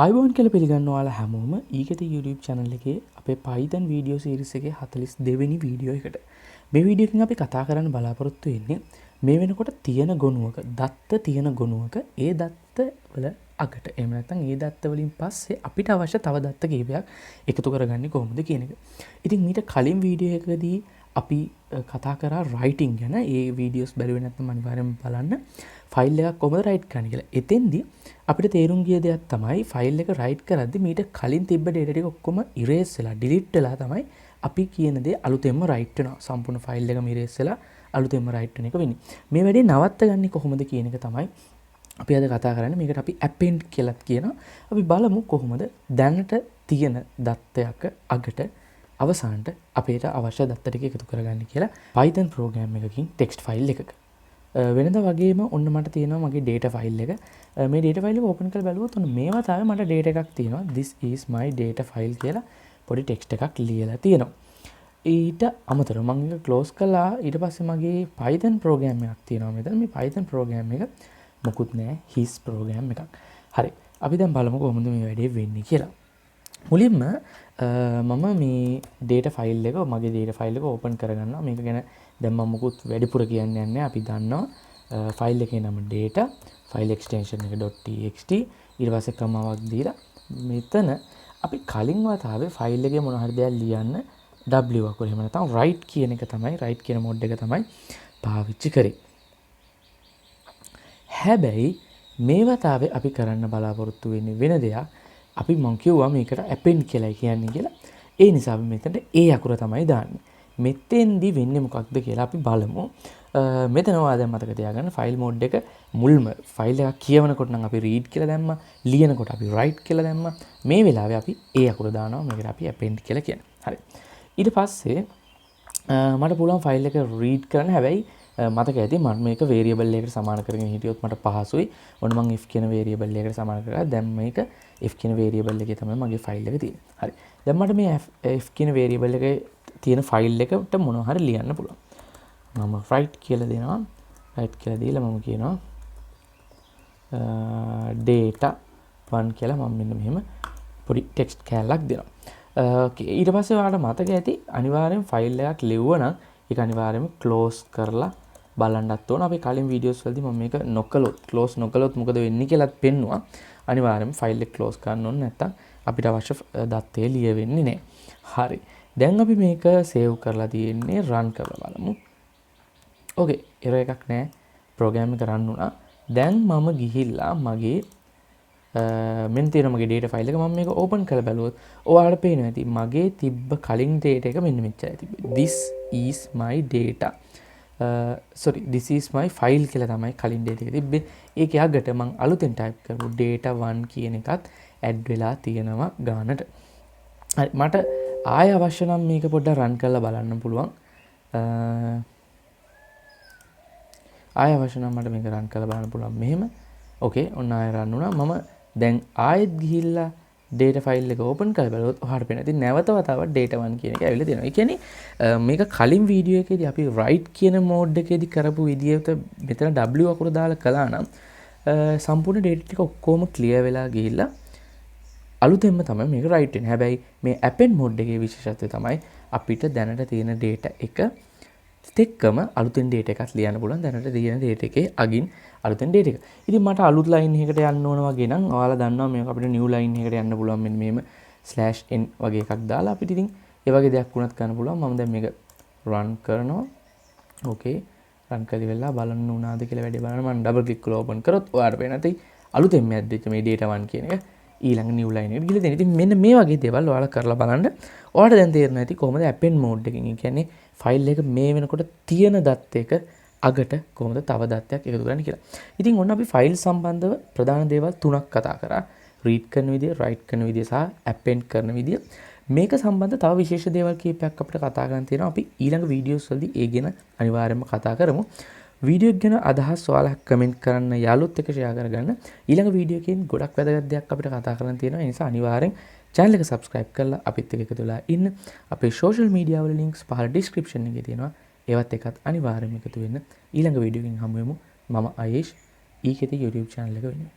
ආයිබෝන් කියලා පිළිගන්න ඔයාලා හැමෝම eketha YouTube channel එකේ අපේ Python video series එකේ 42 වෙනි වීඩියෝ එකට. මේ වීඩියෝ එකෙන් අපි කතා කරන්න බලාපොරොත්තු වෙන්නේ මේ වෙනකොට තියෙන ගොනුවක, දත්ත තියෙන ගොනුවක ඒ දත්ත වල අගට. එහෙම නැත්නම් ඒ දත්ත වලින් පස්සේ අපිට අවශ්‍ය තව දත්ත කීපයක් එකතු කරගන්නේ කොහොමද කියන එක. ඉතින් මීට කලින් වීඩියෝ එකකදී අපි කතා කරා writing ගැන. ඒ වීඩියෝස් බැලුවේ නැත්නම් අනිවාර්යෙන්ම බලන්න. ෆයිල් එකක් කොහොමද write කරන්න කියලා. එතෙන්දී අපිට තේරුම් ගිය දෙයක් තමයි ෆයිල් එක write කරද්දී මීට කලින් තිබ්බ data ටික ඔක්කොම erase වෙලා delete වෙලා තමයි අපි කියන දේ අලුතෙන්ම write වෙනවා. සම්පූර්ණ ෆයිල් එකම erase වෙලා අලුතෙන්ම write වෙන එක වෙන්නේ. මේ වැඩේ නවත්තගන්නේ කොහොමද කියන එක තමයි අපි අද කතා කරන්නේ. මේකට අපි append කියලාත් කියනවා. අපි බලමු කොහොමද දැනට තියෙන දත්තයක අගට අවසානට අපිට අවශ්‍ය දත්ත ටික එකතු කරගන්න කියලා Python program එකකින් text file එකක. වෙනද වගේම ඔන්න මට තියෙනවා මගේ data file එක. මේ data file එක open කරලා බැලුවොත් ඔන්න මේවා තමයි මට data එකක් තියෙනවා. This is my data file කියලා පොඩි text එකක් ලියලා තියෙනවා. ඊට අමතරව මම ඒක close කළා. ඊට පස්සේ මගේ Python program එකක් තියෙනවා මෙතන. මේ Python program එක මොකුත් නෑ, his program එකක්. හරි. අපි දැන් බලමු කොහොමද මේ වැඩේ වෙන්නේ කියලා. මුලින්ම මම මේ data file එක මගේ data file එක open කරගන්නවා. මේක ගැන දැන් මම මොකුත් වැඩිපුර කියන්න යන්නේ නැහැ. අපි දන්නවා file එකේ නම data, file extension එක .txt, ඊට පස්සේ කමාවක් දීලා මෙතන අපි කලින් වතාවේ file එකේ මොන හරි දෙයක් ලියන්න w අකුර එහෙම නැත්නම් write කියන එක තමයි write කියන mode එක තමයි පාවිච්චි කරේ. හැබැයි මේ වතාවේ අපි කරන්න බලාපොරොත්තු වෙන්නේ වෙන දෙයක්. අපි මං කිව්වා මේකට append කියලා කියන්නේ කියලා. ඒ නිසා අපි මෙතනට ඒ අකුර තමයි දාන්නේ. මෙතෙන්දි වෙන්නේ මොකක්ද කියලා අපි බලමු. මෙතන ඔයා දැන් මතක තියාගන්න ෆයිල් මෝඩ් එක මුල්ම ෆයිල් එකක් කියවනකොට නම් අපි read කියලා දැම්මා, ලියනකොට අපි write කියලා දැම්මා. මේ වෙලාවේ අපි ඒ අකුර දානවා. මේකට අපි append කියලා කියනවා. හරි. ඊට පස්සේ මට පුළුවන් ෆයිල් එක read කරන්න. හැබැයි මතක ඇති මම මේක variable එකකට සමාන කරගෙන හිටියොත් මට පහසුයි. ඔන්න මම if කියන variable එකකට සමාන කරලා දැන් මේක if කියන variable එකේ තමයි මගේ ෆයිල් එක තියෙන්නේ. හරි. දැන් මට මේ if කියන variable එකේ තියෙන ෆයිල් එකට මොනවා හරි ලියන්න පුළුවන්. මම write කියලා දෙනවා. write කියලා දීලා මම කියනවා data 1 කියලා මම මෙන්න මෙහෙම පොඩි text කැලක් දෙනවා. ඕකේ. ඊට පස්සේ ඔයාලට මතක ඇති අනිවාර්යෙන් ෆයිල් එකක් ලිව්වනම් ඒක අනිවාර්යයෙන්ම close කරලා බලන්නත් ඕන. අපි කලින් වීඩියෝස් වලදී මම මේක නොකළොත් close නොකළොත් මොකද වෙන්නේ කියලාත් පෙන්නුවා. අනිවාර්යයෙන්ම ෆයිල් එක close කරන්න ඕන නැත්නම් අපිට අවශ්‍ය දත්තේ ලියවෙන්නේ නැහැ. හරි. දැන් අපි මේක save කරලා තියෙන්නේ run කරලා බලමු. ඕකේ. error එකක් නැහැ. program එක run වුණා. දැන් මම ගිහිල්ලා මගේ මෙන්න තියෙන මගේ data file එක මම මේක open කරලා බැලුවොත් ඔයාලට පේනවා ඇති මගේ තිබ්බ කලින් data එක මෙන්න මෙච්චරයි තිබ්බේ. This is my data. this is my file කියලා තමයි කලින් data එක තිබ්බේ. ඒකේ අගට මම අලුතෙන් type කරපු data 1 කියන එකත් add වෙලා තියෙනවා ගානට. හරි මට ආය අවශ්‍ය නම් මේක පොඩ්ඩක් run කරලා බලන්න පුළුවන්. ආය අවශ්‍ය නම් මට මේක run කරලා බලන්න පුළුවන් මෙහෙම. ඕකේ ඔන්න ආය run වුණා. මම දැන් ආයෙත් ගිහිල්ලා data file එක open කරලා බලුවොත් ඔයාලට පේනවා. ඉතින් නැවත වතාවක් data 1 කියන එක ඇවිල්ලා තියෙනවා. ඒ කියන්නේ මේක කලින් වීඩියෝ එකේදී අපි write කියන mode එකේදී කරපු විදිහට මෙතන w අකුර දාලා කළා නම් සම්පූර්ණ data ටික ඔක්කොම clear වෙලා ගිහිල්ලා අලුතෙන්ම තමයි මේක write වෙන්නේ. හැබැයි මේ append mode එකේ විශේෂත්වය තමයි අපිට දැනට තියෙන data එක එක්කම අලුතෙන් data එකක් ලියන්න පුළුවන්. දැනට තියෙන data එකේ අගින් අලුතෙන් data එක. ඉතින් මට අලුත් line එකකට යන්න ඕන වගේ නම් ඔයාලා දන්නවා මේක අපිට new line එකකට යන්න පුළුවන් මෙන්න මෙහෙම /n වගේ එකක් දාලා අපිට ඉතින් ඒ වගේ දෙයක් වුණත් කරන්න පුළුවන්. මම දැන් මේක run කරනවා. ඕකේ. run කරලි වෙලා බලන්න උනාද කියලා වැඩි බලන්න මම double click කරලා open කරොත් ඔයාලට පේන නැති අලුතෙන් add වෙච්ච මේ data 1 කියන එක ඊළඟ new line එකට ගිහලා දෙන්න. ඉතින් මෙන්න මේ වගේ දේවල් ඔයාලා කරලා බලන්න. ඔයාලට දැන් තේරෙනවා ඇති කොහොමද append mode එකකින්. ඒ කියන්නේ ෆයිල් එක මේ වෙනකොට තියෙන දත්ත එක අගට කොහොමද තව දත්තයක් එකතු කරන්නේ කියලා. ඉතින් ඔන්න අපි ෆයිල් සම්බන්ධව ප්‍රධාන දේවල් තුනක් කතා කරා. read කරන විදිය, write කරන විදිය සහ append කරන විදිය. මේක සම්බන්ධ තව විශේෂ දේවල් කීපයක් අපිට කතා කරන්න තියෙනවා. අපි ඊළඟ වීඩියෝස් වලදී ඒ ගැන අනිවාර්යයෙන්ම කතා කරමු. වීඩියෝ එක ගැන අදහස් ඔයාලා කමෙන්ට් කරන්න, යාළුවොත් එක්ක share කරගන්න. ඊළඟ වීඩියෝ එකකින් ගොඩක් වැදගත් දෙයක් අපිට කතා කරන්න තියෙනවා. ඒ නිසා අනිවාර්යෙන් channel එක subscribe කරලා අපිත් එක්ක එකතු වෙලා ඉන්න. අපේ social media වල links පහළ description එකේ තියෙනවා. ඒවත් එකත් අනිවාර්යයෙන්ම එකතු වෙන්න. ඊළඟ වීඩියෝ එකකින් හමු වෙමු. මම ආයේෂ් eketha YouTube channel එක වෙනුවෙන්.